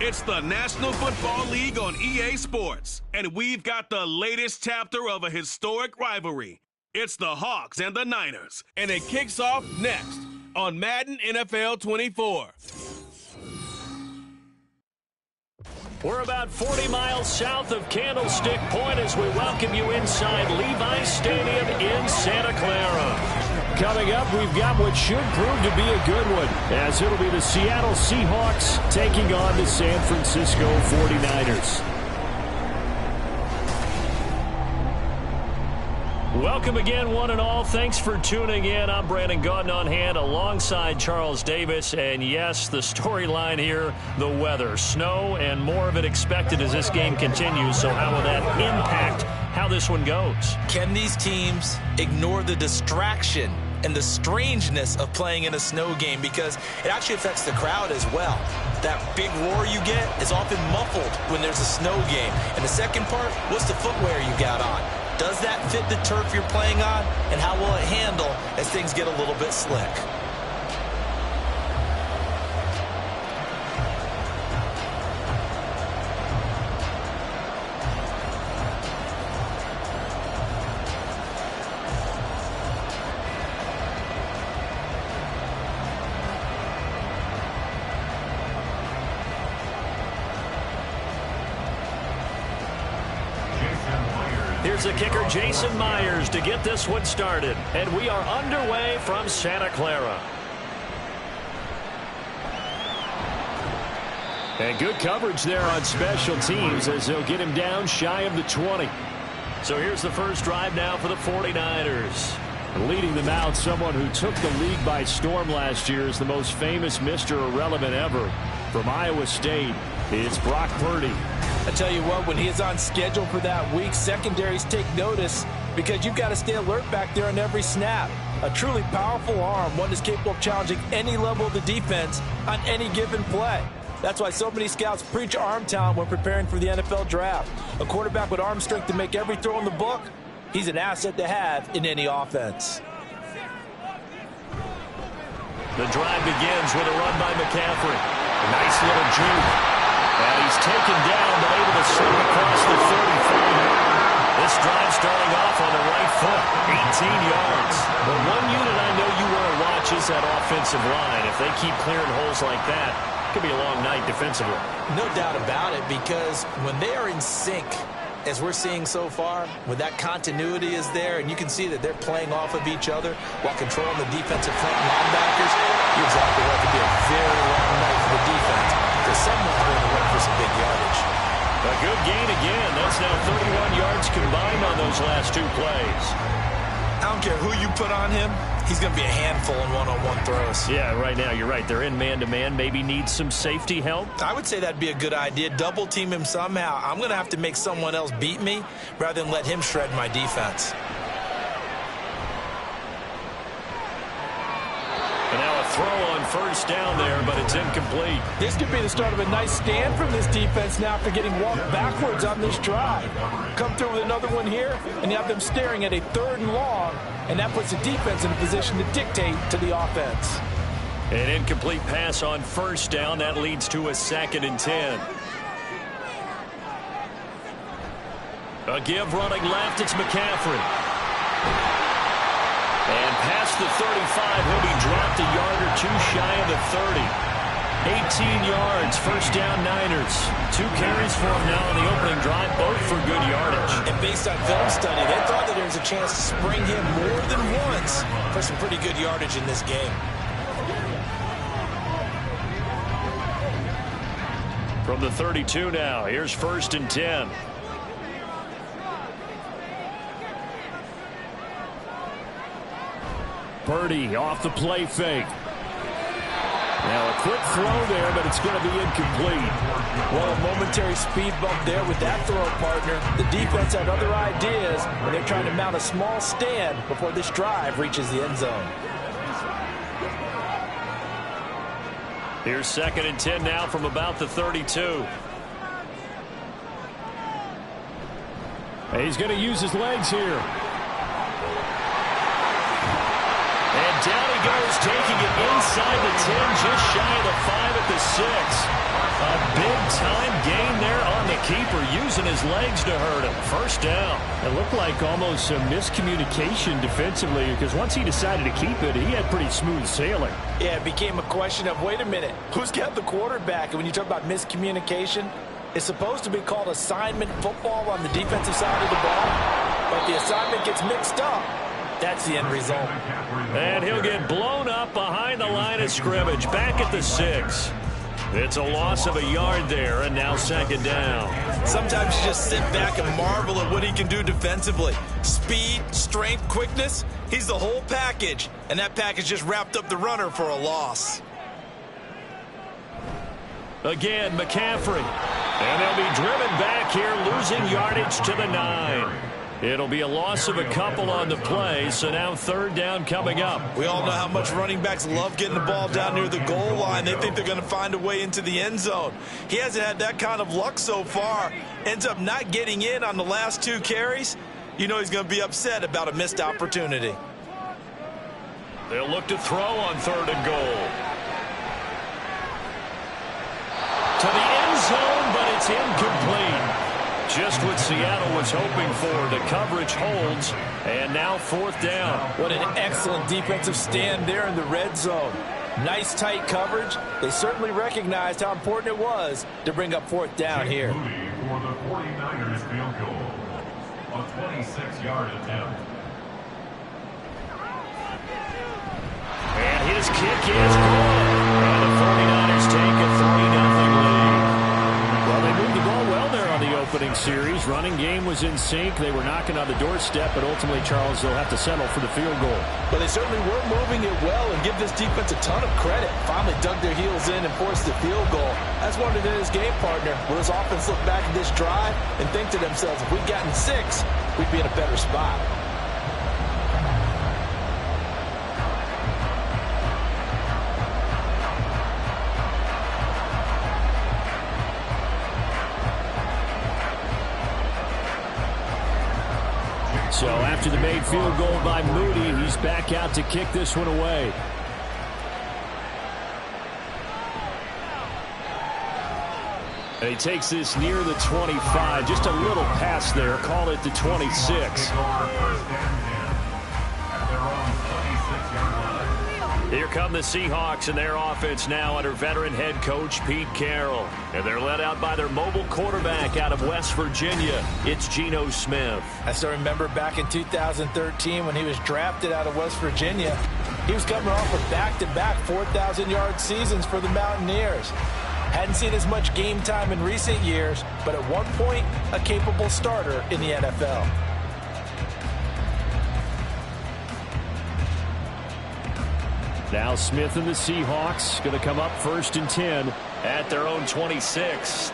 It's the National Football League on EA Sports, and we've got the latest chapter of a historic rivalry. It's the Hawks and the Niners, and it kicks off next on Madden NFL 24. We're about 40 miles south of Candlestick Point as we welcome you inside Levi's Stadium in Santa Clara. Coming up, we've got what should prove to be a good one, as it'll be the Seattle Seahawks taking on the San Francisco 49ers. Welcome again, one and all. Thanks for tuning in. I'm Brandon Gaudin on hand alongside Charles Davis. And yes, the storyline here, the weather. Snow and more of it expected as this game continues. So how will that impact how this one goes? Can these teams ignore the distraction and the strangeness of playing in a snow game? Because it actually affects the crowd as well. That big roar you get is often muffled when there's a snow game. And the second part, what's the footwear you got on? Does that fit the turf you're playing on? And how will it handle as things get a little bit slick? Here's the kicker, Jason Myers, to get this one started. And we are underway from Santa Clara. And good coverage there on special teams as they'll get him down shy of the 20. So here's the first drive now for the 49ers. Leading them out, someone who took the league by storm last year is the most famous Mr. Irrelevant ever. From Iowa State, it's Brock Purdy. I tell you what, when he is on schedule for that week, secondaries take notice because you've got to stay alert back there on every snap. A truly powerful arm, one that's capable of challenging any level of the defense on any given play. That's why so many scouts preach arm talent when preparing for the NFL draft. A quarterback with arm strength to make every throw in the book, he's an asset to have in any offense. The drive begins with a run by McCaffrey. A nice little juke. And he's taken down, but able to slip across the 33. This drive starting off on the right foot, 18 yards. The one unit I know you want to watch is that offensive line. If they keep clearing holes like that, it could be a long night defensively. No doubt about it, because when they are in sync, as we're seeing so far, when that continuity is there, and you can see that they're playing off of each other while controlling the defensive front linebackers, you're exactly right. It could be a very long night for the defense. Because someone's going to run for some big yardage. A good gain again. That's now 31 yards combined on those last two plays. I don't care who you put on him. He's going to be a handful in one-on-one throws. Yeah, right now you're right. They're in man-to-man. Maybe need some safety help. I would say that'd be a good idea. Double team him somehow. I'm going to have to make someone else beat me rather than let him shred my defense. And now a throw on first down there, but it's incomplete. This could be the start of a nice stand from this defense now after getting walked backwards on this drive. Come through with another one here, and you have them staring at a 3rd and long, and that puts the defense in a position to dictate to the offense. An incomplete pass on first down. That leads to a 2nd and 10. A give running left. It's McCaffrey. And past the 35, he'll be dropped a yard or two shy of the 30. 18 yards, first down Niners. 2 carries for him now on the opening drive, both for good yardage. And based on film study, they thought that there was a chance to spring him more than once for some pretty good yardage in this game. From the 32 now, here's 1st and 10. Purdy off the play fake. Now a quick throw there, but it's going to be incomplete. Well, a momentary speed bump there with that throw, partner. The defense had other ideas, and they're trying to mount a small stand before this drive reaches the end zone. Here's 2nd and 10 now from about the 32. He's going to use his legs here. And down he goes, taking it inside the 10, just shy of the 5 at the 6. A A big-time gain there on the keeper, using his legs to hurt him. First down. It looked like almost some miscommunication defensively, because once he decided to keep it, he had pretty smooth sailing. Yeah, it became a question of, wait a minute, who's got the quarterback? And when you talk about miscommunication, it's supposed to be called assignment football on the defensive side of the ball, but the assignment gets mixed up. That's the end result. And he'll get blown up behind the line of scrimmage, back at the 6. It's a loss of a yard there, and now second down. Sometimes you just sit back and marvel at what he can do defensively. Speed, strength, quickness, he's the whole package. And that package just wrapped up the runner for a loss. Again, McCaffrey. And they'll be driven back here, losing yardage to the 9. It'll be a loss of a couple on the play, so now third down coming up. We all know how much running backs love getting the ball down near the goal line. They think they're going to find a way into the end zone. He hasn't had that kind of luck so far. Ends up not getting in on the last 2 carries. You know he's going to be upset about a missed opportunity. They'll look to throw on third and goal. To the end zone, but it's incomplete. Just what Seattle was hoping for. The coverage holds, and now fourth down. What an excellent defensive stand there in the red zone. Nice tight coverage. They certainly recognized how important it was to bring up fourth down here. For the 49ers field goal, a 26-yard attempt. And his kick is good. And the 49ers take a 3-0 lead. Well, they moved the ball well there on the opening series. Running game was in sync. They were knocking on the doorstep, but ultimately, Charles, they'll have to settle for the field goal. But they certainly were moving it well, and give this defense a ton of credit. Finally dug their heels in and forced the field goal. That's one of his game partner. Will his offense look back at this drive and think to themselves, if we'd gotten 6, we'd be in a better spot. So after the made field goal by Moody, he's back out to kick this one away. And he takes this near the 25. Just a little pass there. Call it the 26. Here come the Seahawks and their offense now under veteran head coach Pete Carroll. And they're led out by their mobile quarterback out of West Virginia. It's Geno Smith. I still remember back in 2013 when he was drafted out of West Virginia. He was coming off with back-to-back 4,000-yard seasons for the Mountaineers. Hadn't seen as much game time in recent years, but at one point, a capable starter in the NFL. Now Smith and the Seahawks going to come up 1st and 10 at their own 26.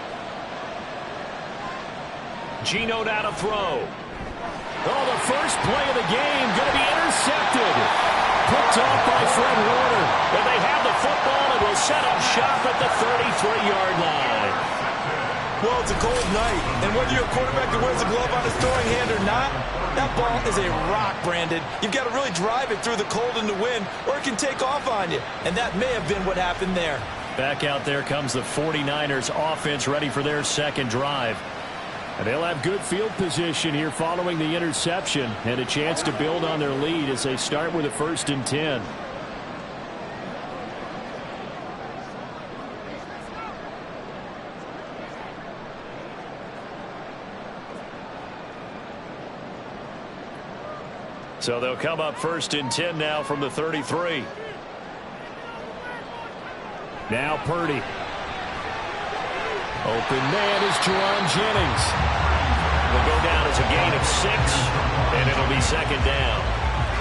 Geno now to throw. Oh, the first play of the game going to be intercepted. Picked off by Fred Warner. And they have the football and will set up shop at the 33-yard line. Well, it's a cold night, and whether you're a quarterback that wears a glove on his throwing hand or not, that ball is a rock, Brandon. You've got to really drive it through the cold and the wind, or it can take off on you. And that may have been what happened there. Back out there comes the 49ers offense ready for their second drive. And they'll have good field position here following the interception and a chance to build on their lead as they start with a 1st and 10. So they'll come up 1st and 10 now from the 33. Now Purdy. Open man is Jerron Jennings. Will go down as a gain of 6, and it'll be second down.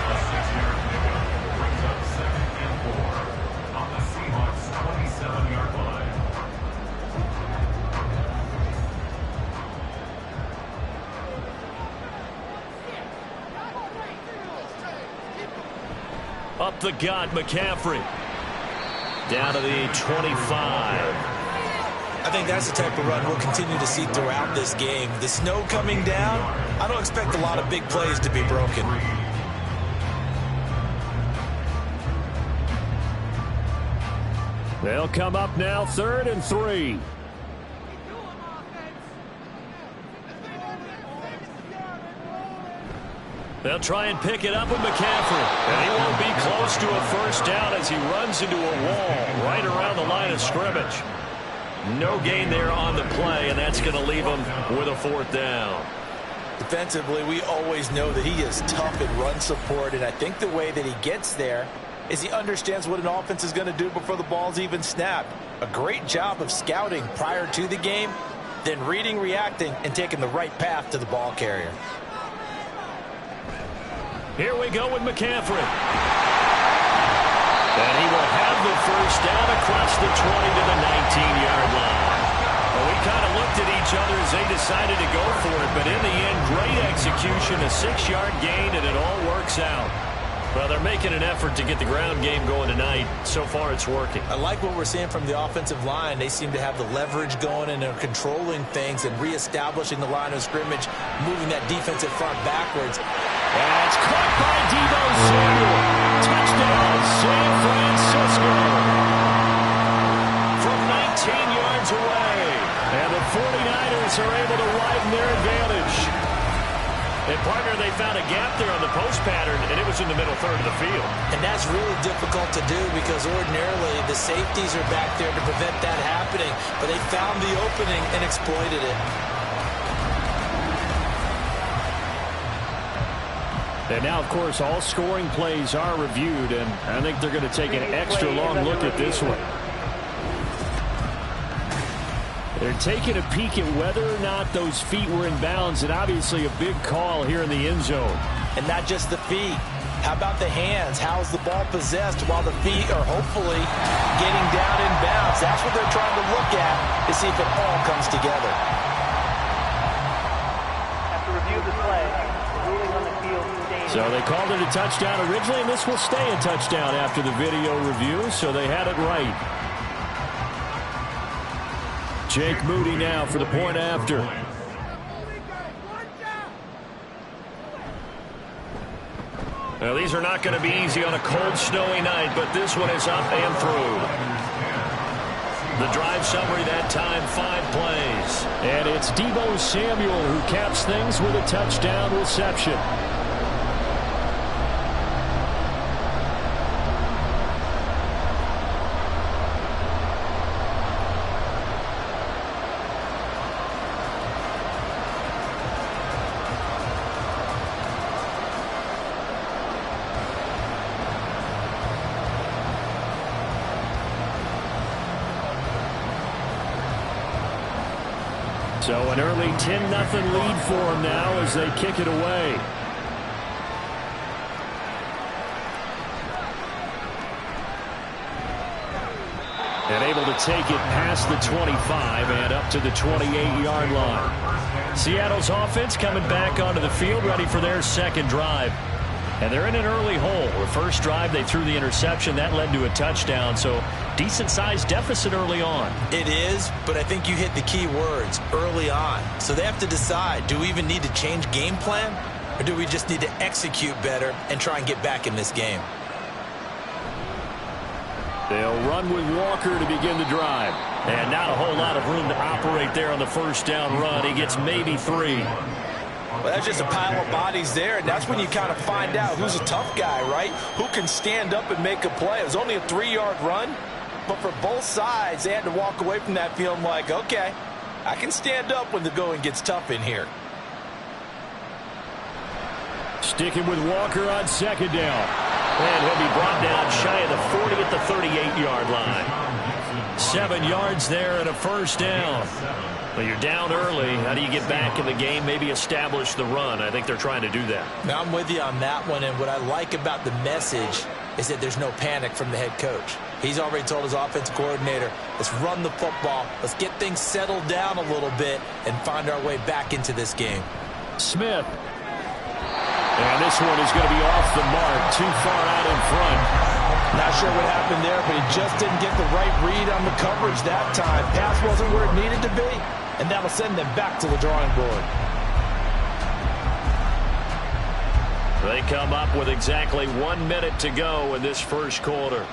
A 6-yard pickup brings up 2nd and 4 on the Seahawks' 27-yard line. Up the gut, McCaffrey. Down to the 25. I think that's the type of run we'll continue to see throughout this game. The snow coming down, I don't expect a lot of big plays to be broken. They'll come up now 3rd and 3. They'll try and pick it up with McCaffrey. And he won't be close to a first down as he runs into a wall right around the line of scrimmage. No gain there on the play, and that's going to leave him with a fourth down. Defensively, we always know that he is tough in run support, and I think the way that he gets there is he understands what an offense is going to do before the ball's even snapped. A great job of scouting prior to the game, then reading, reacting, and taking the right path to the ball carrier. Here we go with McCaffrey. And he will have the first down across the 20 to the 19-yard line. Well, we kind of looked at each other as they decided to go for it, but in the end, great execution, a 6-yard gain, and it all works out. Well, they're making an effort to get the ground game going tonight. So far, it's working. I like what we're seeing from the offensive line. They seem to have the leverage going, and they're controlling things and reestablishing the line of scrimmage, moving that defensive front backwards. And it's caught by Deebo Samuel. Touchdown, San Francisco. From 19 yards away. And the 49ers are able to widen their advantage. And, partner, they found a gap there on the post pattern, and it was in the middle third of the field. And that's really difficult to do because ordinarily the safeties are back there to prevent that happening. But they found the opening and exploited it. And now, of course, all scoring plays are reviewed, and I think they're going to take an extra long look at this one. They're taking a peek at whether or not those feet were in bounds, and obviously a big call here in the end zone. And not just the feet. How about the hands? How's the ball possessed while the feet are hopefully getting down in bounds? That's what they're trying to look at to see if it all comes together. After review of the play, ruling on the field. So they called it a touchdown originally, and this will stay a touchdown after the video review, so they had it right. Jake Moody now for the point after. Now, these are not going to be easy on a cold, snowy night, but this one is up and through. The drive summary that time, 5 plays. And it's Deebo Samuel who caps things with a touchdown reception. So an early 10-0 lead for them now as they kick it away. And able to take it past the 25 and up to the 28-yard line. Seattle's offense coming back onto the field, ready for their second drive. And they're in an early hole. The first drive, they threw the interception. That led to a touchdown, so decent-sized deficit early on. It is, but I think you hit the key words, early on. So they have to decide, do we even need to change game plan, or do we just need to execute better and try and get back in this game? They'll run with Walker to begin the drive. And not a whole lot of room to operate there on the first down run. He gets maybe 3. Well, that's just a pile of bodies there, and that's when you kind of find out who's a tough guy, right? Who can stand up and make a play. It was only a 3-yard run, but for both sides, they had to walk away from that feeling like, okay, I can stand up when the going gets tough in here. Sticking with Walker on second down. And he'll be brought down shy of the 40 at the 38-yard line. 7 yards there and a first down. Well, you're down early. How do you get back in the game? Maybe establish the run. I think they're trying to do that. Now, I'm with you on that one, and what I like about the message is that there's no panic from the head coach. He's already told his offensive coordinator, let's run the football, let's get things settled down a little bit and find our way back into this game. Smith. And this one is going to be off the mark, too far out in front. Not sure what happened there, but he just didn't get the right read on the coverage that time. Pass wasn't where it needed to be, and that'll send them back to the drawing board. They come up with exactly 1 minute to go in this first quarter.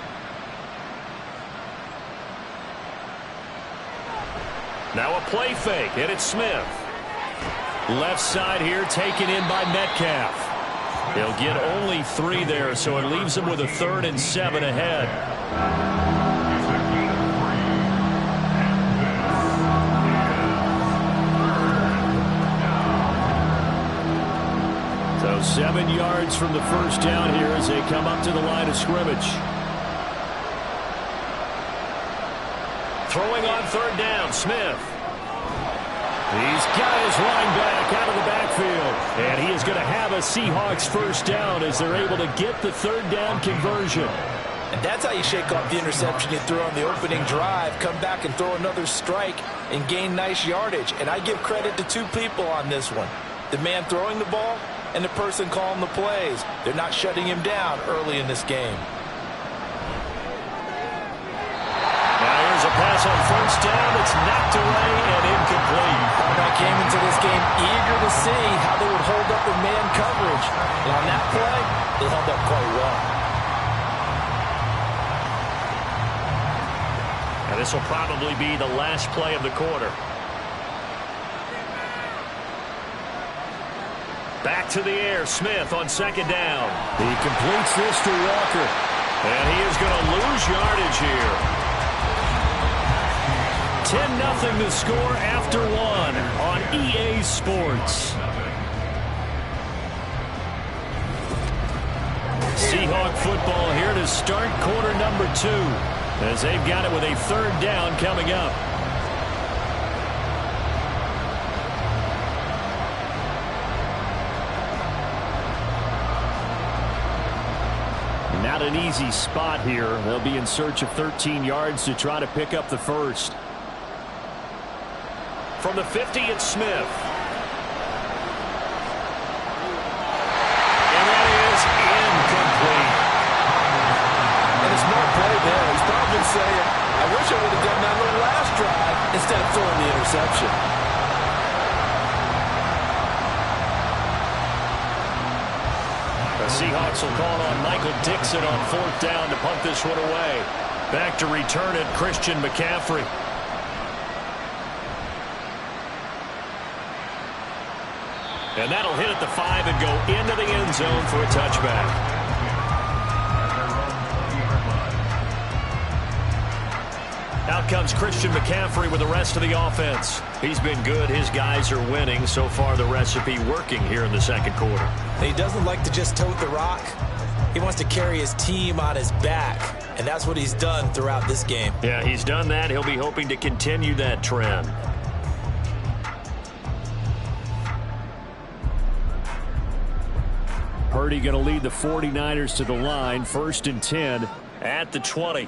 Now a play fake, and it's Smith. Left side here taken in by Metcalf. He'll get only 3 there, so it leaves him with a 3rd and 7 ahead. So 7 yards from the first down here as they come up to the line of scrimmage. Throwing on 3rd down, Smith. He's got his running back out of the backfield. And he is going to have a Seahawks first down as they're able to get the 3rd down conversion. And that's how you shake off the interception you threw on the opening drive, come back and throw another strike and gain nice yardage. And I give credit to 2 people on this one. The man throwing the ball and the person calling the plays. They're not shutting him down early in this game. Here's a pass on first down. It's knocked away and incomplete. I came into this game eager to see how they would hold up in man coverage. And on that play, they held up quite well. And this will probably be the last play of the quarter. Back to the air. Smith on 2nd down. He completes this to Walker. And he is going to lose yardage here. 10-0 the score after 1 on EA Sports. Seahawk football here to start quarter number 2 as they've got it with a 3rd down coming up. Not an easy spot here. They'll be in search of 13 yards to try to pick up the first. From the 50, it's Smith. And that is incomplete. And a smart play there. He's probably saying, I wish I would have done that on the last drive instead of throwing the interception. The Seahawks will call on Michael Dixon on 4th down to punt this one away. Back to return it, Christian McCaffrey. And that'll hit at the 5 and go into the end zone for a touchback. Out comes Christian McCaffrey with the rest of the offense. He's been good. His guys are winning. So far, the recipe working here in the 2nd quarter. He doesn't like to just tote the rock. He wants to carry his team on his back. And that's what he's done throughout this game. Yeah, he's done that. He'll be hoping to continue that trend. Purdy going to lead the 49ers to the line. 1st and 10 at the 20.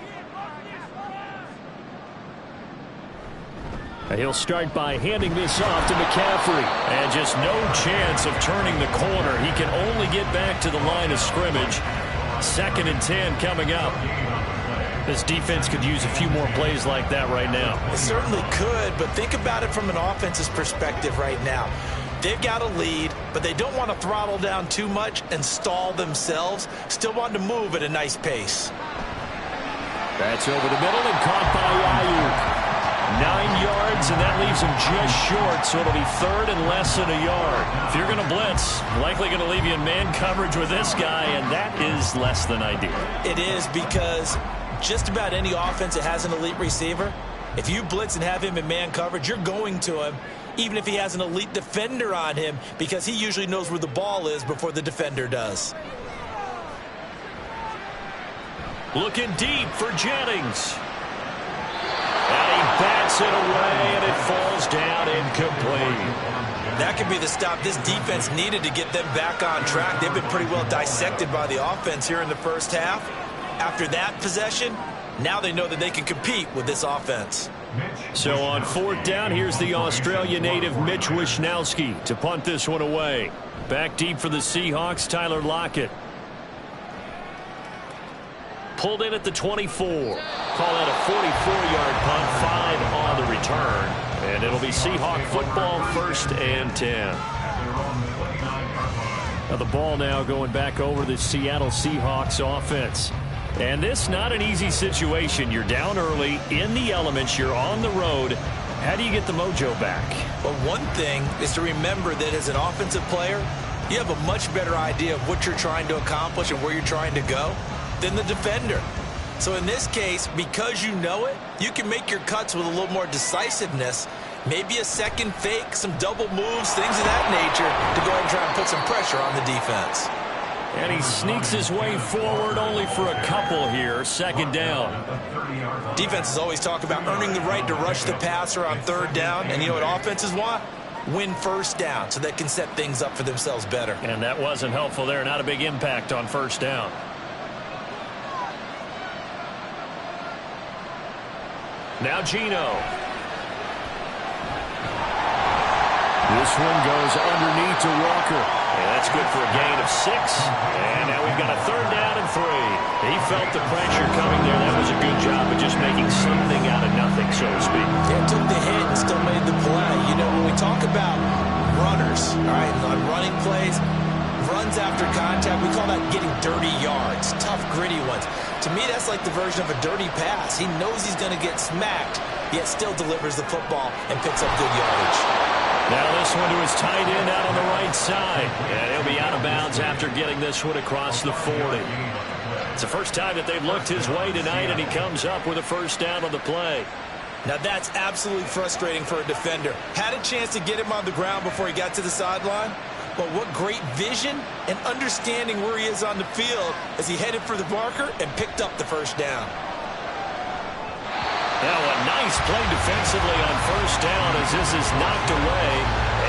And he'll start by handing this off to McCaffrey. And just no chance of turning the corner. He can only get back to the line of scrimmage. 2nd and 10 coming up. This defense could use a few more plays like that right now. It certainly could, but think about it from an offense's perspective right now. They've got a lead, but they don't want to throttle down too much and stall themselves. Still want to move at a nice pace. That's over the middle and caught by Ayuk. 9 yards, and that leaves him just short, so it'll be 3rd and less than a yard. If you're going to blitz, likely going to leave you in man coverage with this guy, and that is less than ideal. It is, because just about any offense that has an elite receiver, if you blitz and have him in man coverage, you're going to him, even if he has an elite defender on him, because he usually knows where the ball is before the defender does. Looking deep for Jennings. And he bats it away, and it falls down incomplete. That could be the stop this defense needed to get them back on track. They've been pretty well dissected by the offense here in the first half. After that possession, now they know that they can compete with this offense. So on 4th down, here's the Australia native Mitch Wishnowsky to punt this one away. Back deep for the Seahawks, Tyler Lockett. Pulled in at the 24. Call that a 44-yard punt, 5 on the return. And it'll be Seahawk football, 1st and 10. Now the ball now going back over the Seattle Seahawks offense. And this not an easy situation. You're down early, in the elements, you're on the road. How do you get the mojo back? Well, one thing is to remember that as an offensive player, you have a much better idea of what you're trying to accomplish and where you're trying to go than the defender. So in this case, because you know it, you can make your cuts with a little more decisiveness, maybe a second fake, some double moves, things of that nature to go ahead and try and put some pressure on the defense. And he sneaks his way forward only for a couple here. Second down. Defenses always talk about earning the right to rush the passer on third down. And you know what offenses want? Win first down so they can set things up for themselves better. And that wasn't helpful there. Not a big impact on first down. Now Geno. This one goes underneath to Walker. And that's good for a gain of 6. And now we've got a third down and 3. He felt the pressure coming there. That was a good job of just making something out of nothing, so to speak. Yeah, took the hit and still made the play. You know, when we talk about runners, all right, on running plays, runs after contact, we call that getting dirty yards, tough, gritty ones. To me, that's like the version of a dirty pass. He knows he's going to get smacked, yet still delivers the football and picks up good yardage. Now this one to his tight end out on the right side. And he'll be out of bounds after getting this one across the 40. It's the first time that they've looked his way tonight, and he comes up with a first down on the play. Now that's absolutely frustrating for a defender. Had a chance to get him on the ground before he got to the sideline. But what great vision and understanding where he is on the field as he headed for the marker and picked up the first down. Now a nice play defensively on first down as this is knocked away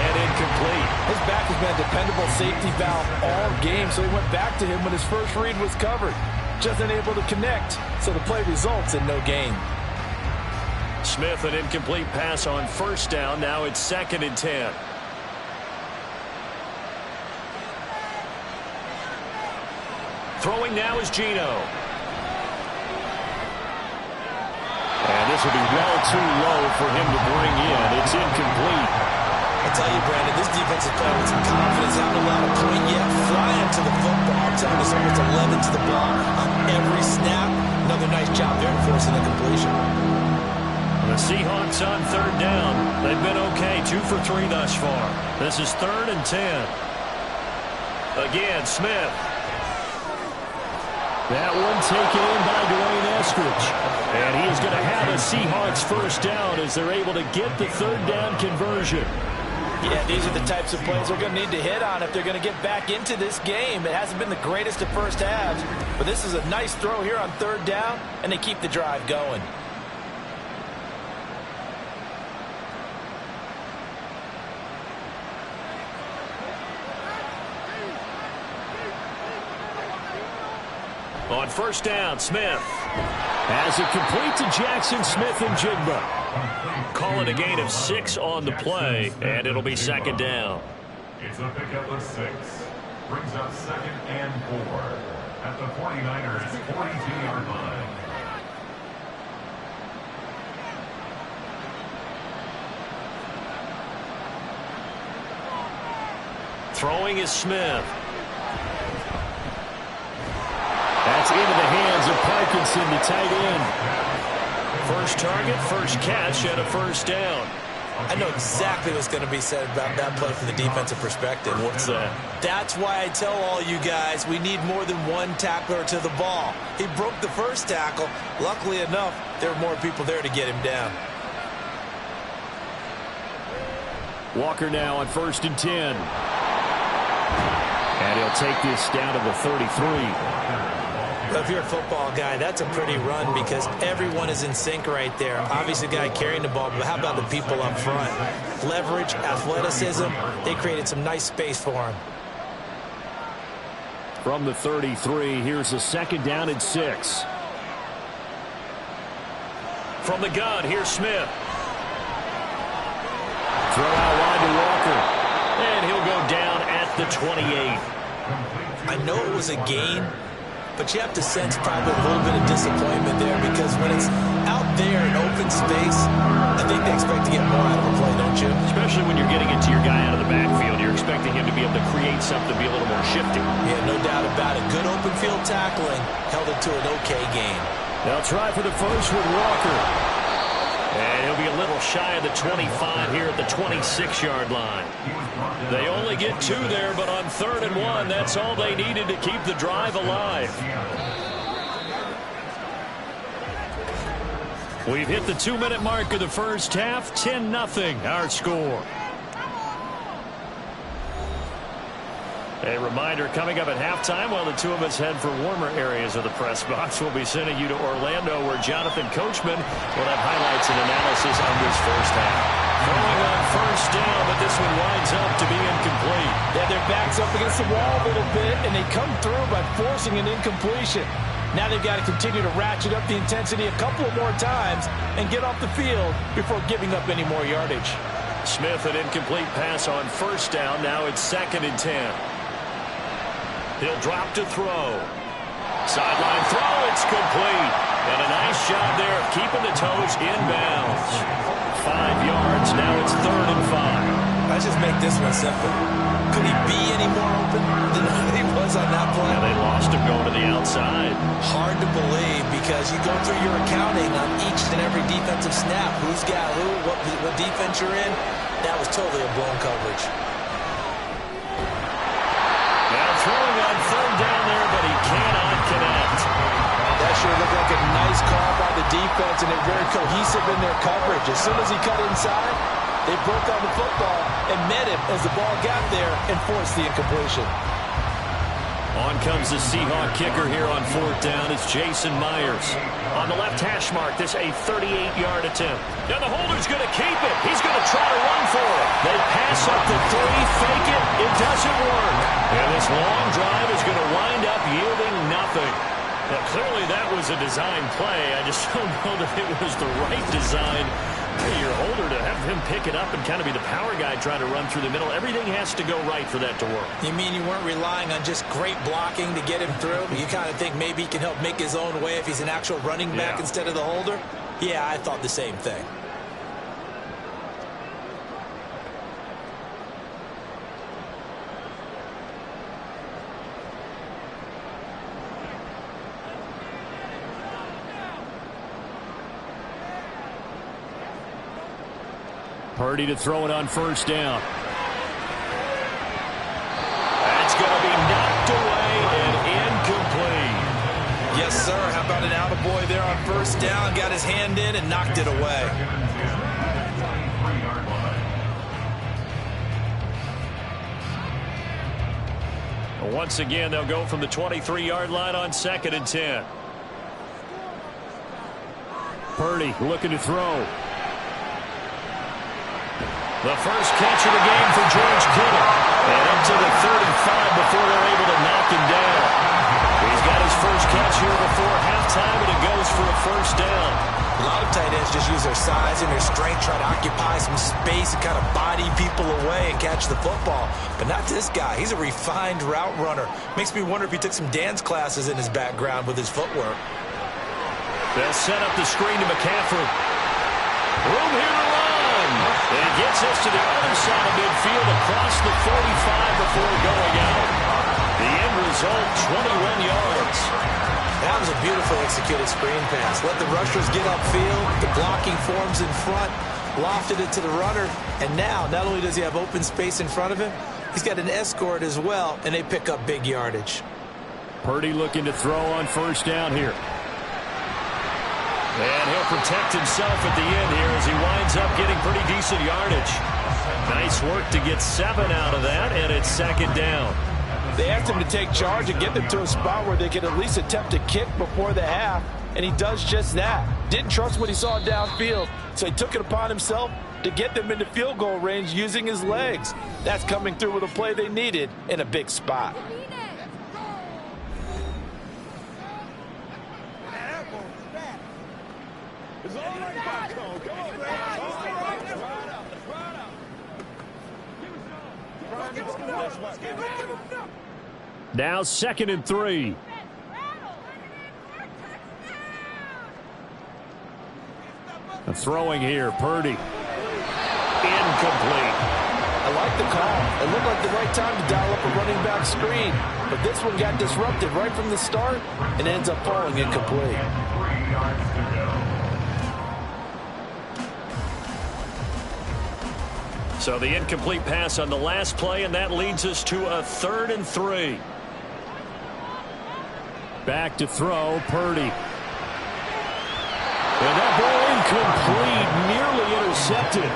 and incomplete. His back has been a dependable safety valve all game, so he went back to him when his first read was covered. Just unable to connect, so the play results in no gain. Smith, an incomplete pass on first down. Now it's 2nd and 10. Throwing now is Geno. And this will be well too low for him to bring in. It's incomplete. I tell you, Brandon, this defense is playing with some confidence. Haven't allowed a point yet. Flying to the football. I'm telling you, it's almost 11 to the ball on every snap. Another nice job there forcing the completion. The Seahawks on third down. They've been okay, 2 for 3 thus far. This is 3rd and 10. Again, Smith. That one taken in by Dwayne Eskridge. And he is going to have a Seahawks first down as they're able to get the third down conversion. Yeah, these are the types of plays they're going to need to hit on if they're going to get back into this game. It hasn't been the greatest of first halves, but this is a nice throw here on third down, and they keep the drive going. On first down, Smith has it complete to Jackson Smith and Jigba. Call it a gain of 6 on the play, and it'll be 2nd down. It's a pickup of 6. Brings up 2nd and 4 at the 49ers' 42-yard line. Throwing is Smith. That's into the hands of Parkinson, the tight end. First target, first catch, and a first down. I know exactly what's going to be said about that play from the defensive perspective. What's that? That's why I tell all you guys we need more than one tackler to the ball. He broke the first tackle. Luckily enough, there were more people there to get him down. Walker now on 1st and 10. And he'll take this down to the 33. If you're a football guy, that's a pretty run because everyone is in sync right there. Obviously, the guy carrying the ball, but how about the people up front? Leverage, athleticism, they created some nice space for him. From the 33, here's a 2nd down and 6. From the gun, here's Smith. Throw out wide to Walker. And he'll go down at the 28. I know it was a gain, but you have to sense probably a little bit of disappointment there because when it's out there in open space, I think they expect to get more out of a play, don't you? Especially when you're getting it to your guy out of the backfield. You're expecting him to be able to create something, be a little more shifty. Yeah, no doubt about it. Good open field tackling held it to an okay gain. They'll try for the first with Walker. And he'll be a little shy of the 25 here at the 26-yard line. They only get 2 there, but on 3rd and 1, that's all they needed to keep the drive alive. We've hit the 2-minute mark of the first half. 10-0 our score. A reminder, coming up at halftime, while the two of us head for warmer areas of the press box, we'll be sending you to Orlando, where Jonathan Coachman will have highlights and analysis on this first half. Throwing on first down, but this one winds up to be incomplete. Yeah, their back's up against the wall a little bit, and they come through by forcing an incompletion. Now they've got to continue to ratchet up the intensity a couple of more times and get off the field before giving up any more yardage. Smith, an incomplete pass on first down. Now it's 2nd and 10. He'll drop to throw. Sideline throw, it's complete. And a nice job there of keeping the toes inbounds. 5 yards, now it's 3rd and 5. Let's just make this one simple. Could he be any more open than he was on that play? Yeah, they lost him going to the outside. Hard to believe, because you go through your accounting on each and every defensive snap. Who's got who, what defense you're in. That was totally a blown coverage. Throwing on 3rd down there, but he cannot connect. That sure looked like a nice call by the defense, and they're very cohesive in their coverage. As soon as he cut inside, they broke on the football and met him as the ball got there and forced the incompletion. On comes the Seahawk kicker here on 4th down. It's Jason Myers. On the left hash mark, this a 38-yard attempt. Now the holder's going to keep it. He's going to try to run for it. They pass up the 3, fake it. It doesn't work. And this long drive is going to wind up yielding nothing. Now clearly that was a design play. I just don't know that it was the right design for your holder to have him pick it up and kind of be the power guy trying to run through the middle. Everything has to go right for that to work. You mean you weren't relying on just great blocking to get him through? You kind of think maybe he can help make his own way if he's an actual running back instead of the holder? Yeah, I thought the same thing. Purdy to throw it on first down. That's going to be knocked away and incomplete. Yes, sir. How about an attaboy there on first down? Got his hand in and knocked it away. Once again, they'll go from the 23-yard line on 2nd and 10. Purdy looking to throw. The first catch of the game for George Kittle. And up to the 35 before they're able to knock him down. He's got his first catch here before halftime, and it goes for a first down. A lot of tight ends just use their size and their strength, try to occupy some space and kind of body people away and catch the football. But not this guy. He's a refined route runner. Makes me wonder if he took some dance classes in his background with his footwork. They'll set up the screen to McCaffrey. Room here to run. And it gets us to the other side of midfield across the 45 before going out. The end result, 21 yards. That was a beautifully executed screen pass. Let the rushers get upfield. The blocking forms in front. Lofted it to the runner. And now, not only does he have open space in front of him, he's got an escort as well, and they pick up big yardage. Purdy looking to throw on first down here. And he'll protect himself at the end here as he winds up getting pretty decent yardage. Nice work to get 7 out of that, and it's 2nd down. They asked him to take charge and get them to a spot where they could at least attempt a kick before the half, and he does just that. Didn't trust what he saw downfield, so he took it upon himself to get them into field goal range using his legs. That's coming through with a play they needed in a big spot. Now 2nd and 3. A throwing here, Purdy. Incomplete. I like the call. It looked like the right time to dial up a running back screen, but this one got disrupted right from the start and ends up falling incomplete. So the incomplete pass on the last play, and that leads us to a 3rd and 3. Back to throw, Purdy. And that ball incomplete, nearly intercepted.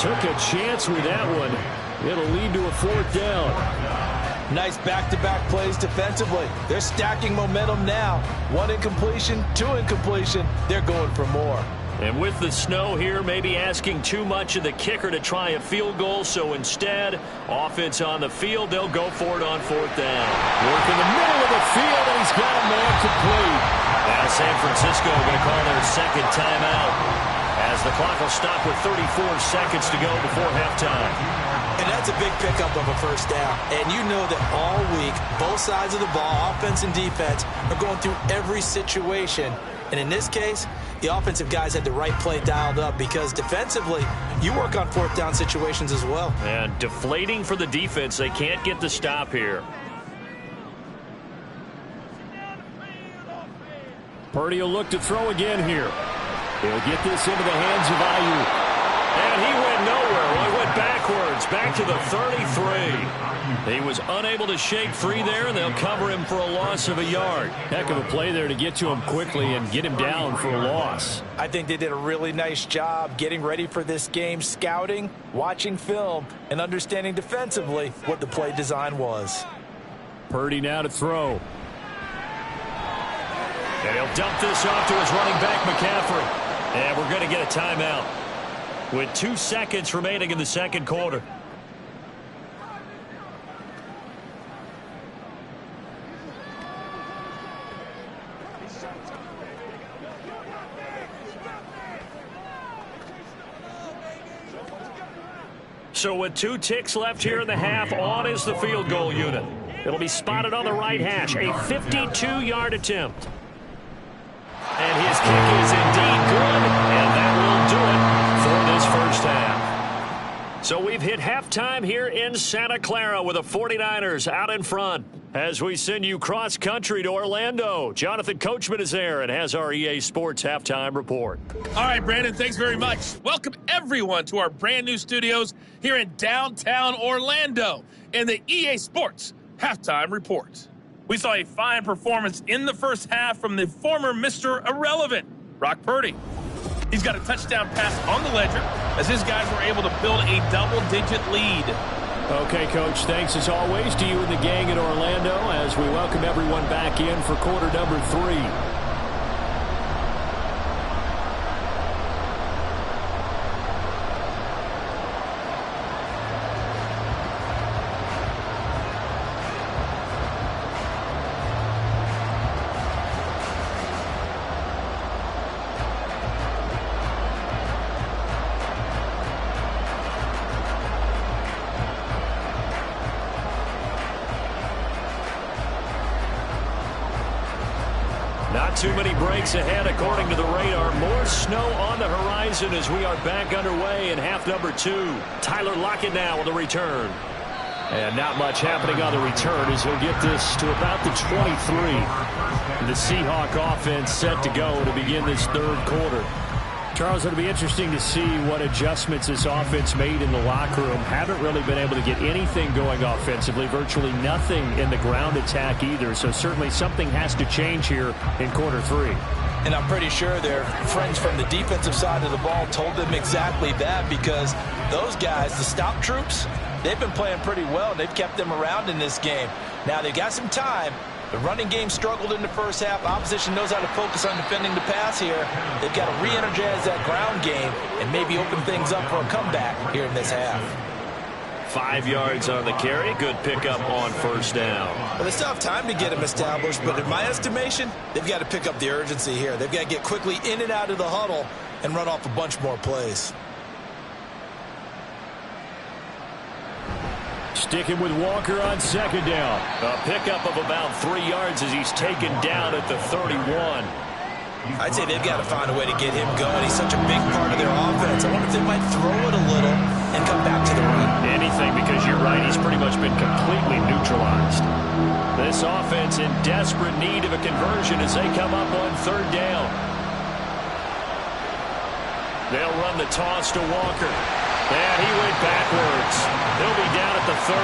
Took a chance with that one. It'll lead to a 4th down. Nice back-to-back plays defensively. They're stacking momentum now. 1 incompletion, 2 incompletion. They're going for more. And with the snow here, maybe asking too much of the kicker to try a field goal. So instead, offense on the field, they'll go for it on 4th down. Work in the middle of the field, and he's got a man complete. Now San Francisco going to call their 2nd timeout, as the clock will stop with 34 seconds to go before halftime. And that's a big pickup of a 1st down. And you know that all week, both sides of the ball, offense and defense, are going through every situation. And in this case, the offensive guys had the right play dialed up, because defensively, you work on 4th down situations as well. And deflating for the defense. They can't get the stop here. Purdy will look to throw again here. He'll get this into the hands of Ayuk. And he went nowhere. Well, he went backwards, back to the 33. He was unable to shake free there, and they'll cover him for a loss of a yard. Heck of a play there to get to him quickly and get him down for a loss. I think they did a really nice job getting ready for this game, scouting, watching film, and understanding defensively what the play design was. Purdy now to throw. And he'll dump this off to his running back, McCaffrey. And we're going to get a timeout with 2 seconds remaining in the 2nd quarter. So with 2 ticks left here in the half, on is the field goal unit. It'll be spotted on the right hash, a 52-yard attempt. And his kick is indeed good, and that will do it for this 1st half. So we've hit halftime here in Santa Clara with the 49ers out in front. As we send you cross-country to Orlando, Jonathan Coachman is there and has our EA Sports halftime report. All right, Brandon, thanks very much. Welcome, everyone, to our brand-new studios here in downtown Orlando in the EA Sports halftime report. We saw a fine performance in the 1st half from the former Mr. Irrelevant, Brock Purdy. He's got a touchdown pass on the ledger as his guys were able to build a double-digit lead. Okay, Coach, thanks as always to you and the gang in Orlando as we welcome everyone back in for quarter number 3. Not too many breaks ahead according to the radar. More snow on the horizon as we are back underway in half number 2. Tyler Lockett now with the return. And not much happening on the return as he'll get this to about the 23. The Seahawk offense set to go to begin this 3rd quarter. Charles, it'll be interesting to see what adjustments this offense made in the locker room. Haven't really been able to get anything going offensively, virtually nothing in the ground attack either. So certainly something has to change here in quarter 3. And I'm pretty sure their friends from the defensive side of the ball told them exactly that, because those guys, the stop troops, they've been playing pretty well. They've kept them around in this game. Now they've got some time. The running game struggled in the 1st half. Opposition knows how to focus on defending the pass here. They've got to re-energize that ground game and maybe open things up for a comeback here in this half. 5 yards on the carry. Good pickup on 1st down. Well, they still have time to get them established, but in my estimation, they've got to pick up the urgency here. They've got to get quickly in and out of the huddle and run off a bunch more plays. Sticking with Walker on 2nd down. A pickup of about 3 yards as he's taken down at the 31. I'd say they've got to find a way to get him going. He's such a big part of their offense. I wonder if they might throw it a little and come back to the run. Anything, because you're right, he's pretty much been completely neutralized. This offense in desperate need of a conversion as they come up on 3rd down. They'll run the toss to Walker. And he went backwards. He'll be down at the 30.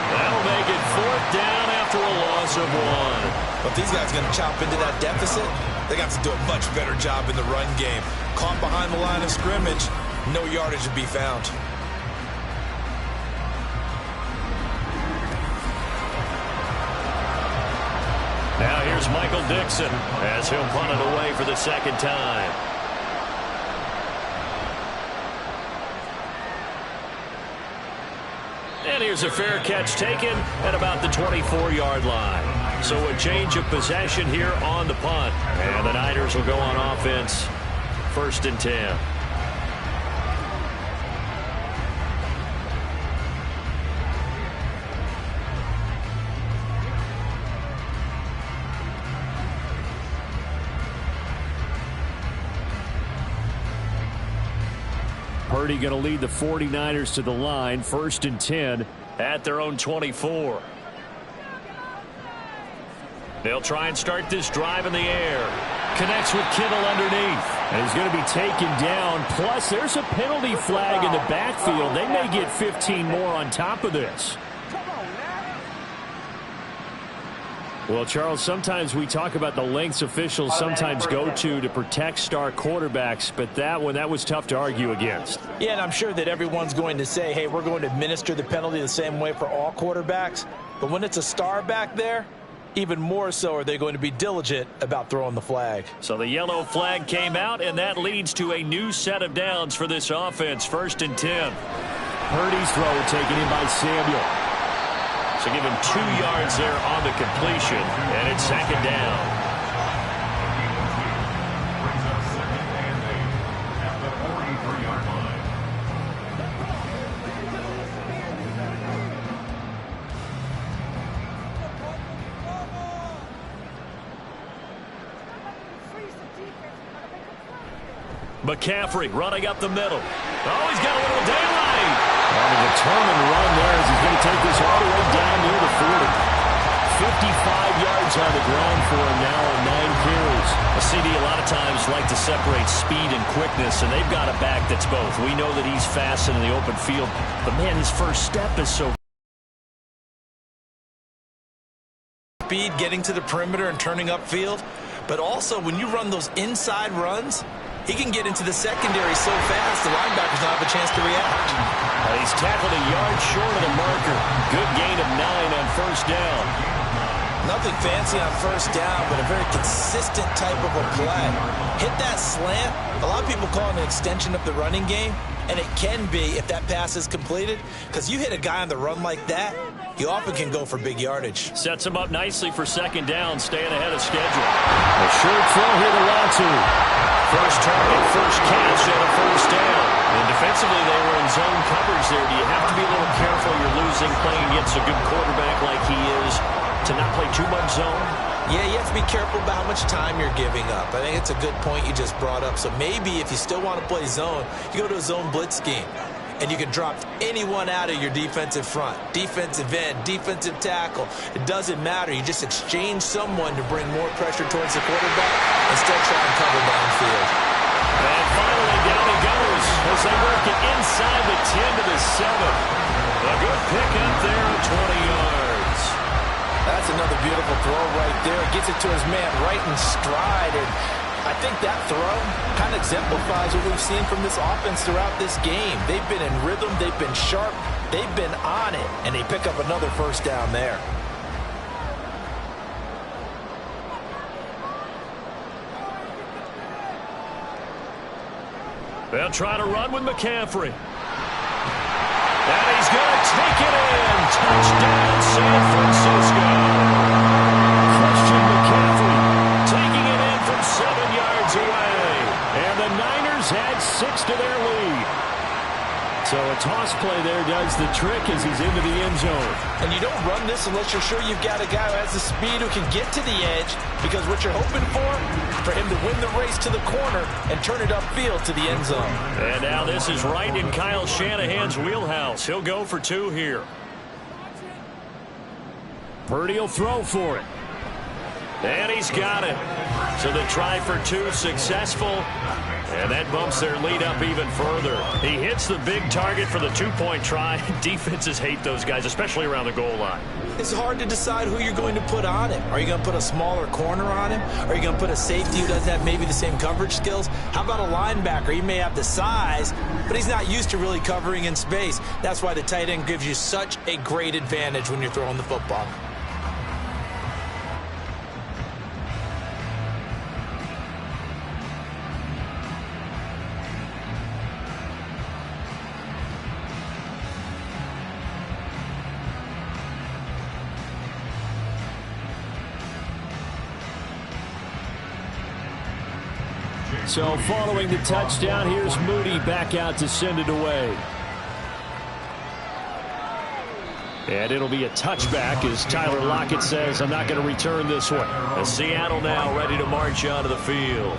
That'll make it 4th down after a loss of 1. But these guys are going to chop into that deficit. They got to do a much better job in the run game. Caught behind the line of scrimmage, no yardage to be found. Now here's Michael Dixon as he'll punt it away for the 2nd time. And here's a fair catch taken at about the 24-yard line. So a change of possession here on the punt. And the Niners will go on offense. 1st and 10. Purdy going to lead the 49ers to the line. 1st and 10 at their own 24. They'll try and start this drive in the air. Connects with Kittle underneath. And he's going to be taken down. Plus, there's a penalty flag in the backfield. They may get 15 more on top of this. Well, Charles, sometimes we talk about the lengths officials sometimes go to protect star quarterbacks, but that was tough to argue against. Yeah, and I'm sure that everyone's going to say, hey, we're going to administer the penalty the same way for all quarterbacks. But when it's a star back there, even more so are they going to be diligent about throwing the flag. So the yellow flag came out, and that leads to a new set of downs for this offense. 1st and 10. Purdy's throw taken in by Samuel. So give him 2 yards there on the completion, and it's 2nd down. Brings up 2nd and 8 at the 43-yard line. McCaffrey running up the middle. Oh, he's got a little daylight. On a determined run there as he's going to take this all the way down near the 40. 55 yards on the ground for him now on 9 carries. A CD a lot of times like to separate speed and quickness, and they've got a back that's both. We know that he's fast in the open field, but man, his first step is so speed getting to the perimeter and turning upfield. But also, when you run those inside runs, he can get into the secondary so fast, the linebackers don't have a chance to react. He's tackled a yard short of the marker. Good gain of 9 on 1st down. Nothing fancy on 1st down, but a very consistent type of a play. Hit that slant. A lot of people call it an extension of the running game, and it can be if that pass is completed, because you hit a guy on the run like that, you often can go for big yardage. Sets him up nicely for 2nd down, staying ahead of schedule. A short throw here to Latu. First target, first catch, and a 1st down. And defensively, they were in zone coverage there. Do you have to be a little careful? You're losing, playing against a good quarterback like he is, to not play too much zone? Yeah, you have to be careful about how much time you're giving up. I think it's a good point you just brought up. So maybe if you still want to play zone, you go to a zone blitz scheme. And you can drop anyone out of your defensive front. Defensive end, defensive tackle. It doesn't matter. You just exchange someone to bring more pressure towards the quarterback and still try and cover downfield. And finally, down he goes as they work it inside the 10 to the 7. A good pickup there of 20 yards. That's another beautiful throw right there. Gets it to his man right in stride. And I think that throw kind of exemplifies what we've seen from this offense throughout this game. They've been in rhythm. They've been sharp. They've been on it. And they pick up another 1st down there. They'll try to run with McCaffrey. And he's going to take it in. Touchdown, San Francisco. Christian McCaffrey taking it in from 7 yards away. And the Niners add 6 to their lead. So a toss play there does the trick as he's into the end zone. And you don't run this unless you're sure you've got a guy who has the speed who can get to the edge, because what you're hoping for him to win the race to the corner and turn it upfield to the end zone. And now this is right in Kyle Shanahan's wheelhouse. He'll go for 2 here. Purdy will throw for it. And he he's got it. So the try for two successful. And that bumps their lead up even further. He hits the big target for the two-point try. Defenses hate those guys, especially around the goal line. It's hard to decide who you're going to put on him. Are you going to put a smaller corner on him? Are you going to put a safety who doesn't have maybe the same coverage skills? How about a linebacker? He may have the size, but he's not used to really covering in space. That's why the tight end gives you such a great advantage when you're throwing the football. So following the touchdown, here's Moody back out to send it away. And it'll be a touchback as Tyler Lockett says, I'm not going to return this one. As Seattle now ready to march onto the field.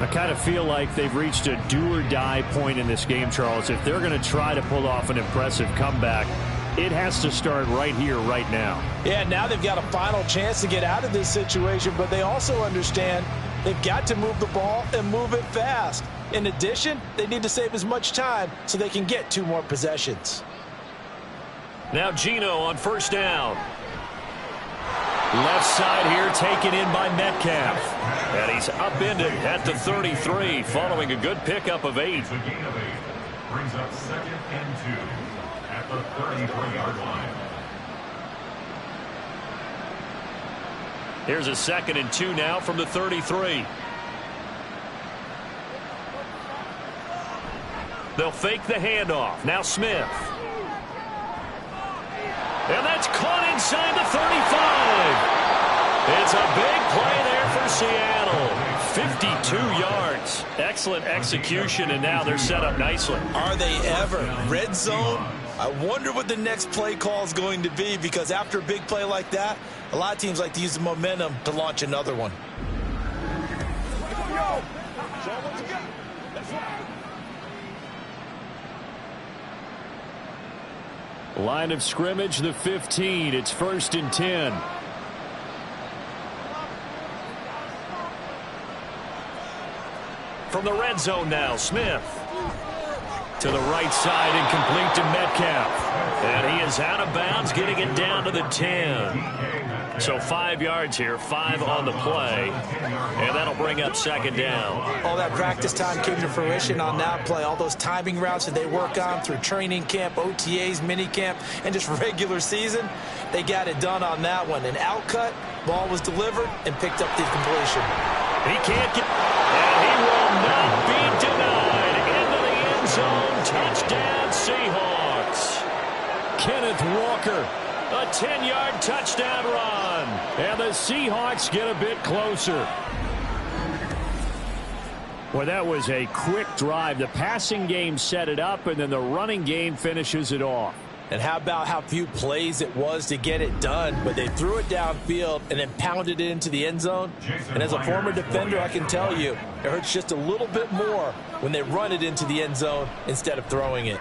I kind of feel like they've reached a do-or-die point in this game, Charles. If they're going to try to pull off an impressive comeback, it has to start right here, right now. Yeah, now they've got a final chance to get out of this situation, but they also understand they've got to move the ball and move it fast. In addition, they need to save as much time so they can get 2 more possessions. Now Geno on first down. Left side here taken in by Metcalf. And he's upended at the 33 following a good pickup of 8. It's a gain of 8. Brings up 2nd and 2 at the 33-yard line. Here's a 2nd and 2 now from the 33. They'll fake the handoff. Now Smith. And that's caught inside the 35. It's a big play there for Seattle. 52 yards. Excellent execution, and now they're set up nicely. Are they ever? Red zone? I wonder what the next play call is going to be, because after a big play like that, a lot of teams like to use the momentum to launch another one. Line of scrimmage, the 15. It's 1st and 10. From the red zone now, Smith. To the right side and complete to Metcalf. And he is out of bounds, getting it down to the 10. So 5 yards here, 5 on the play. And that'll bring up 2nd down. All that practice time came to fruition on that play. All those timing routes that they work on through training camp, OTAs, mini camp, and just regular season, they got it done on that one. An outcut, ball was delivered, and picked up the completion. He can't get, and he will not be denied. Into the end zone, touchdown Seahawks. Kenneth Walker, a 10-yard touchdown run. And the Seahawks get a bit closer. Well, that was a quick drive. The passing game set it up, and then the running game finishes it off. And how about how few plays it was to get it done, but they threw it downfield and then pounded it into the end zone. And as a former defender, I can tell you, it hurts just a little bit more when they run it into the end zone instead of throwing it.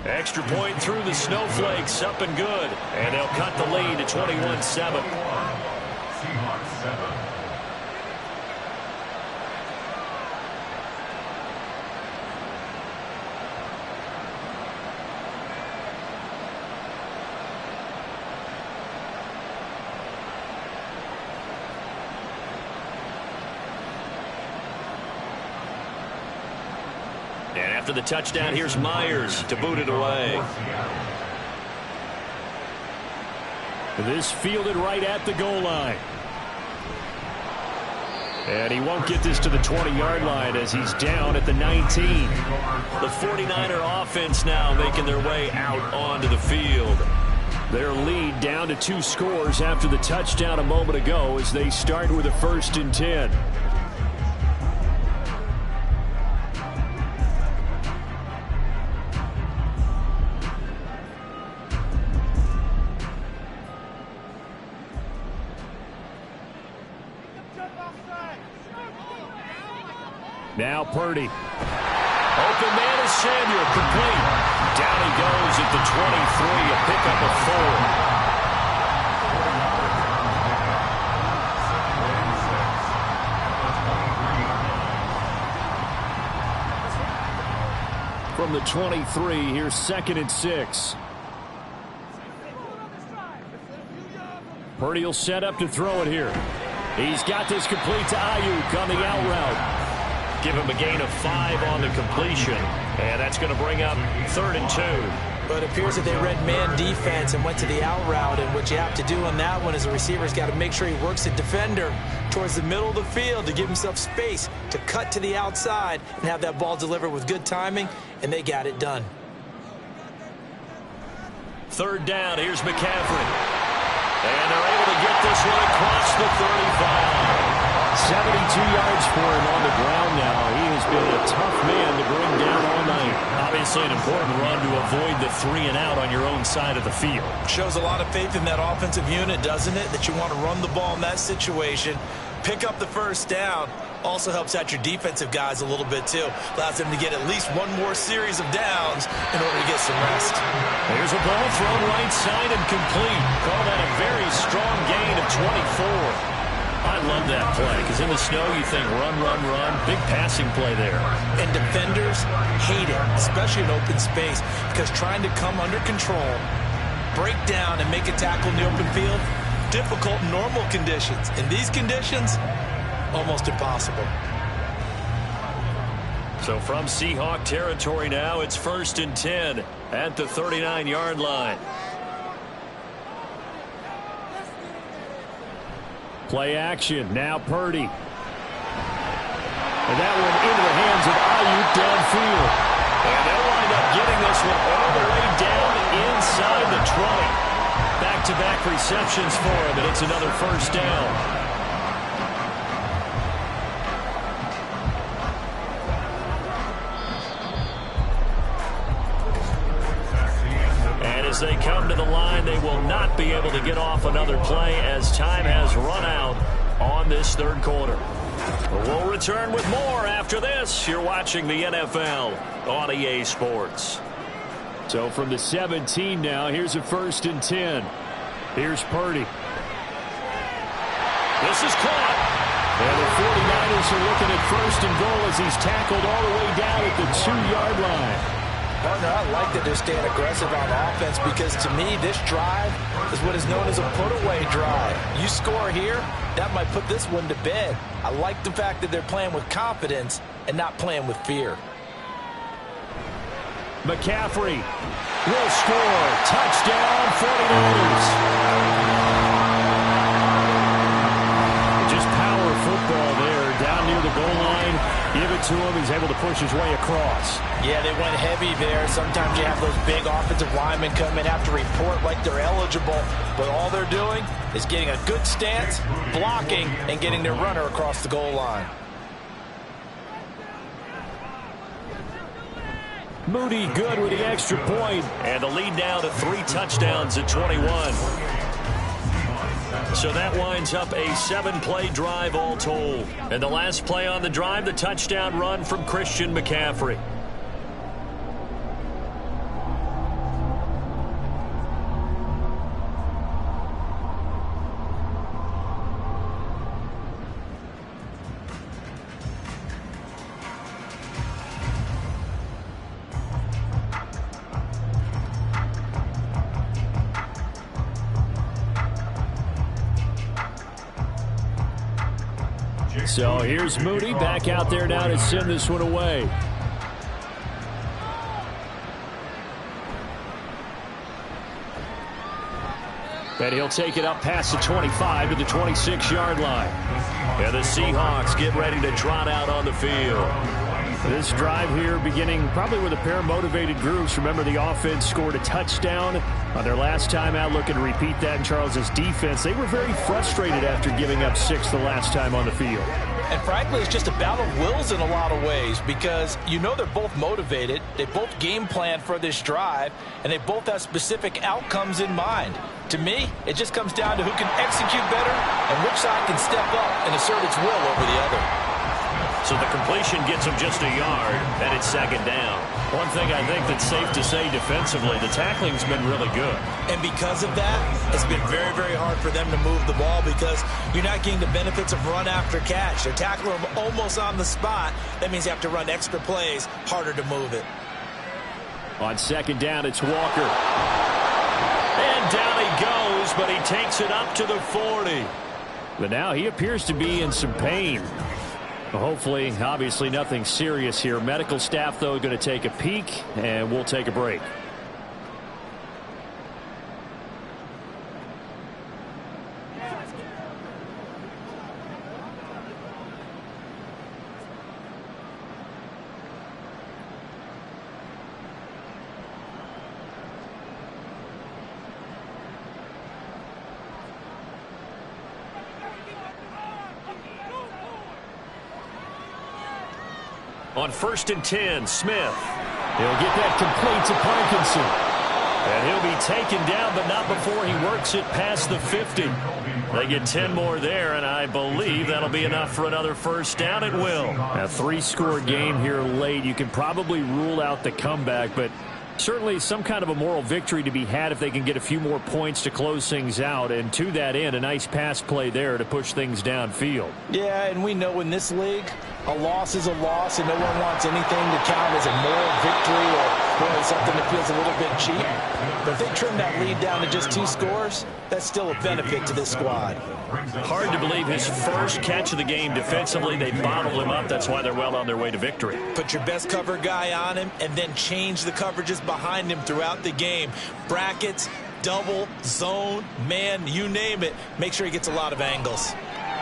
Extra point through the snowflakes, up and good. And they'll cut the lead to 21-7. Seahawks 7. And after the touchdown, here's Myers to boot it away. This fielded right at the goal line. And he won't get this to the 20-yard line as he's down at the 19. The 49er offense now making their way out onto the field. Their lead down to 2 scores after the touchdown a moment ago as they start with a 1st and 10. Now Purdy. Open man is Samuel, complete. Down he goes at the 23, a pickup of 4. from the 23. Here's 2nd and 6. Purdy will set up to throw it here. He's got this complete to Ayuk on the out route. Give him a gain of 5 on the completion. And that's going to bring up 3rd and 2. But it appears that they read man defense and went to the out route. And what you have to do on that one is the receiver's got to make sure he works the defender towards the middle of the field to give himself space to cut to the outside and have that ball delivered with good timing. And they got it done. 3rd down. Here's McCaffrey. And they're able to get this one across the 35. 72 yards for him on the ground now. He has been a tough man to bring down all night. Obviously an important run to avoid the 3 and out on your own side of the field. Shows a lot of faith in that offensive unit, doesn't it? That you want to run the ball in that situation. Pick up the 1st down. Also helps out your defensive guys a little bit, too. Allows them to get at least one more series of downs in order to get some rest. Here's a ball thrown right side and complete. Call that a very strong gain of 24. I love that play because in the snow you think run, run, run. Big passing play there. And defenders hate it, especially in open space, because trying to come under control, break down, and make a tackle in the open field, difficult in normal conditions. In these conditions, almost impossible. So from Seahawk territory now, it's 1st and 10 at the 39-yard line. Play action. Now Purdy. And that one into the hands of Ayuk downfield. And they'll wind up getting this one all the way down inside the 20. Back-to-back receptions for him, and it's another 1st down. As they come to the line, they will not be able to get off another play as time has run out on this 3rd quarter. We'll return with more after this. You're watching the NFL on EA Sports. So from the 17 now, here's a 1st and 10. Here's Purdy. This is caught. And the 49ers are looking at 1st and goal as he's tackled all the way down at the 2-yard line. Partner, I like that they're staying aggressive on offense because, to me, this drive is what is known as a put-away drive. You score here, that might put this one to bed. I like the fact that they're playing with confidence and not playing with fear. McCaffrey will score. Touchdown, 49ers. Just power football there down near the goal line. Give it to him. He's able to push his way across. Yeah, they went heavy there. Sometimes you have those big offensive linemen come in, have to report like they're eligible. But all they're doing is getting a good stance, blocking, and getting their runner across the goal line. Moody good with the extra point. And the lead now to 3 touchdowns at 21. So that winds up a 7-play drive all told. And the last play on the drive, the touchdown run from Christian McCaffrey. So here's Moody back out there now to send this one away. And he'll take it up past the 25 to the 26-yard line. And the Seahawks get ready to trot out on the field. This drive here beginning probably with a pair of motivated groups. Remember, the offense scored a touchdown on their last time out. Looking to repeat that in Charles's defense. They were very frustrated after giving up 6 the last time on the field. And frankly, it's just a battle of wills in a lot of ways because you know they're both motivated. They both game plan for this drive, and they both have specific outcomes in mind. To me, it just comes down to who can execute better and which side can step up and assert its will over the other. So the completion gets him just a yard, and it's 2nd down. One thing I think that's safe to say defensively, the tackling's been really good. And because of that, it's been very, very hard for them to move the ball because you're not getting the benefits of run after catch. They're tackling them almost on the spot. That means you have to run extra plays, harder to move it. On second down, it's Walker. And down he goes, but he takes it up to the 40. But now he appears to be in some pain. Hopefully, obviously nothing serious here. Medical staff, though, going to take a peek, and we'll take a break. On 1st and 10, Smith. He'll get that complete to Parkinson. And he'll be taken down, but not before he works it past the 50. They get 10 more there, and I believe that'll be enough for another first down. It will. A 3-score game here late. You can probably rule out the comeback, but certainly some kind of a moral victory to be had if they can get a few more points to close things out. And to that end, a nice pass play there to push things downfield. Yeah, and we know in this league, a loss is a loss, and no one wants anything to count as a moral victory or something that feels a little bit cheap. But if they trim that lead down to just 2 scores, that's still a benefit to this squad. Hard to believe his first catch of the game defensively. They bottled him up. That's why they're well on their way to victory. Put your best cover guy on him and then change the coverages behind him throughout the game. Brackets, double, zone, man, you name it. Make sure he gets a lot of angles.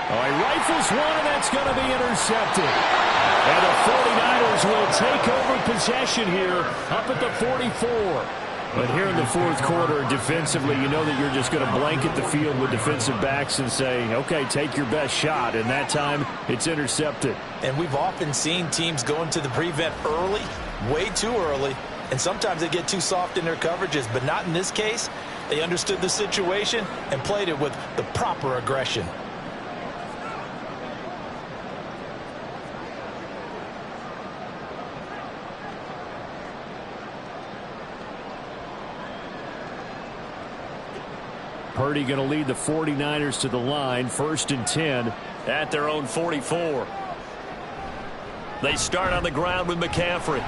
Oh, he rifles one, and that's going to be intercepted. And the 49ers will take over possession here up at the 44. But here in the fourth quarter, defensively, you know that you're just going to blanket the field with defensive backs and say, okay, take your best shot. And that time, it's intercepted. And we've often seen teams go into the prevent early, way too early, and sometimes they get too soft in their coverages. But not in this case. They understood the situation and played it with the proper aggression. Purdy going to lead the 49ers to the line, 1st and 10 at their own 44. They start on the ground with McCaffrey.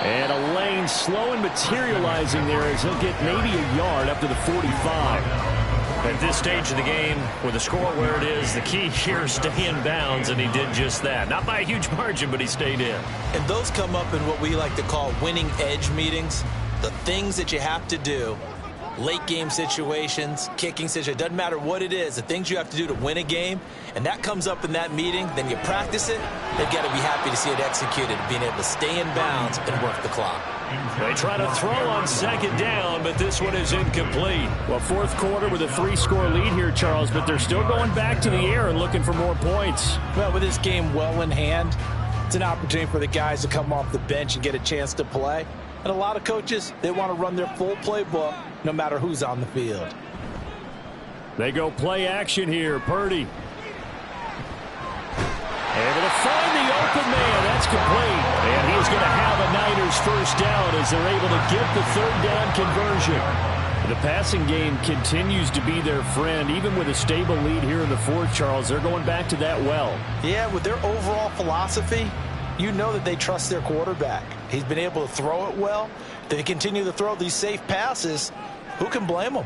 And a lane slow and materializing there as he'll get maybe a yard up to the 45. At this stage of the game, with the score where it is, the key here is stay in bounds, and he did just that. Not by a huge margin, but he stayed in. And those come up in what we like to call winning edge meetings. The things that you have to do. Late game situations, kicking situations, doesn't matter what it is, the things you have to do to win a game, and that comes up in that meeting, then you practice it, they've got to be happy to see it executed, being able to stay in bounds and work the clock. They try to throw on second down, but this one is incomplete. Well, fourth quarter with a 3-score lead here, Charles, but they're still going back to the air and looking for more points. Well, with this game well in hand, it's an opportunity for the guys to come off the bench and get a chance to play. And a lot of coaches, they want to run their full playbook no matter who's on the field. They go play action here. Purdy. Able to find the open man. That's complete. And he's going to have a Niners first down as they're able to get the third down conversion. The passing game continues to be their friend. Even with a stable lead here in the fourth, Charles, they're going back to that well. Yeah, with their overall philosophy, you know that they trust their quarterback. He's been able to throw it well. They continue to throw these safe passes. Who can blame them?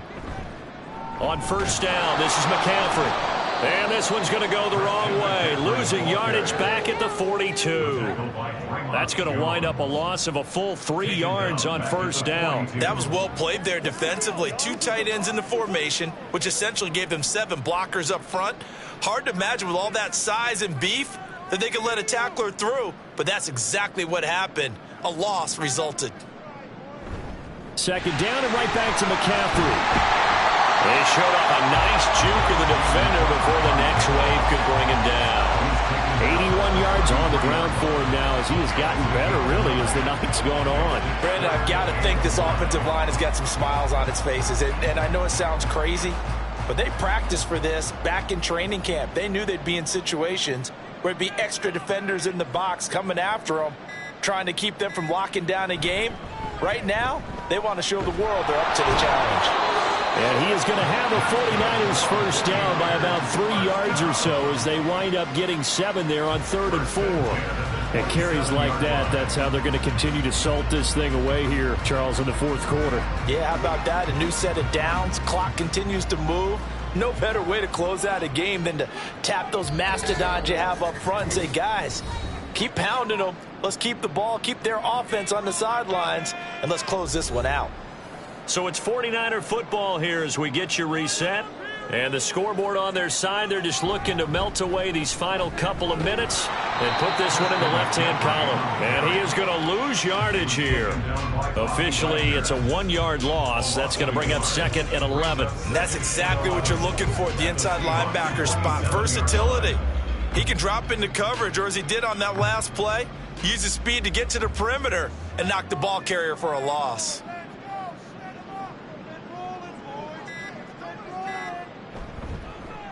On first down, this is McCaffrey. And this one's going to go the wrong way. Losing yardage back at the 42. That's going to wind up a loss of a full 3 yards on first down. That was well played there defensively. 2 tight ends in the formation, which essentially gave them 7 blockers up front. Hard to imagine with all that size and beef that they could let a tackler through, but that's exactly what happened. A loss resulted. Second down and right back to McCaffrey. They showed up a nice juke of the defender before the next wave could bring him down. 81 yards on the ground for him now as he has gotten better, really, as the night's gone on. Brandon, I've got to think this offensive line has got some smiles on its faces, and I know it sounds crazy, but they practiced for this back in training camp. They knew they'd be in situations where it'd be extra defenders in the box coming after them, trying to keep them from locking down a game. Right now, they want to show the world they're up to the challenge. And he is going to have a 49ers first down by about 3 yards or so as they wind up getting 7 there on 3rd and 4. And carries like that, that's how they're going to continue to salt this thing away here, Charles, in the 4th quarter. Yeah, how about that? A new set of downs. Clock continues to move. No better way to close out a game than to tap those mastodons you have up front and say, guys, keep pounding them. Let's keep the ball, keep their offense on the sidelines, and let's close this one out. So it's 49er football here as we get you reset. And the scoreboard on their side, they're just looking to melt away these final couple of minutes and put this one in the left-hand column. And he is going to lose yardage here. Officially, it's a 1-yard loss. That's going to bring up 2nd and 11. And that's exactly what you're looking for at the inside linebacker spot. Versatility. He can drop into coverage, or as he did on that last play, use his speed to get to the perimeter and knock the ball carrier for a loss.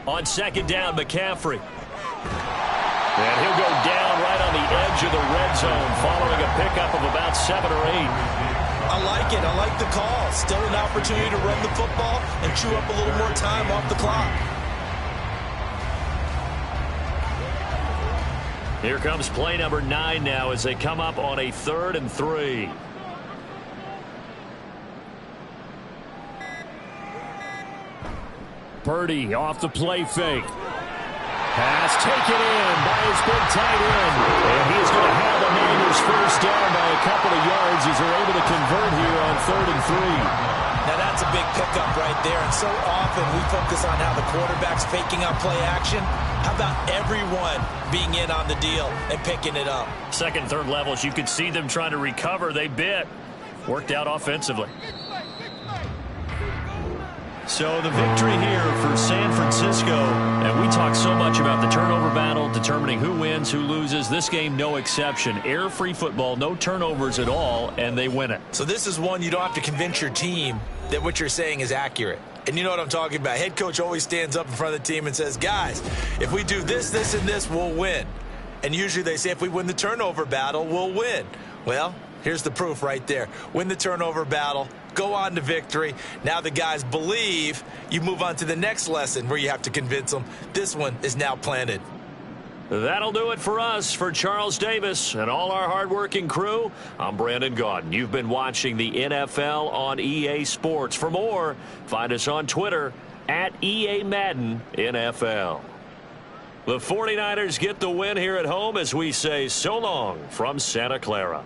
On 2nd down, McCaffrey. And he'll go down right on the edge of the red zone following a pickup of about 7 or 8. I like it. I like the call. Still an opportunity to run the football and chew up a little more time off the clock. Here comes play number 9 now as they come up on a 3rd and 3. Purdy off the play fake. Pass taken in by his big tight end. And he's going to have the Niners first down by a couple of yards as they're able to convert here on 3rd and 3. Now that's a big pickup right there. And so often we focus on how the quarterback's faking out play action. How about everyone being in on the deal and picking it up? 2nd, 3rd levels, you could see them trying to recover. They bit. Worked out offensively. So the victory here for San Francisco, and we talk so much about the turnover battle, determining who wins, who loses. This game, no exception. Air-free football, no turnovers at all, and they win it. So this is one you don't have to convince your team that what you're saying is accurate. And you know what I'm talking about. Head coach always stands up in front of the team and says, guys, if we do this, this, and this, we'll win. And usually they say if we win the turnover battle, we'll win. Well, here's the proof right there. Win the turnover battle. Go on to victory. Now the guys believe. You move on to the next lesson where you have to convince them. This one is now planted. That'll do it for us. For Charles Davis and all our hardworking crew, I'm Brandon Gaudin. You've been watching the NFL on EA Sports. For more, find us on Twitter at EA Madden NFL. The 49ers get the win here at home as we say so long from Santa Clara.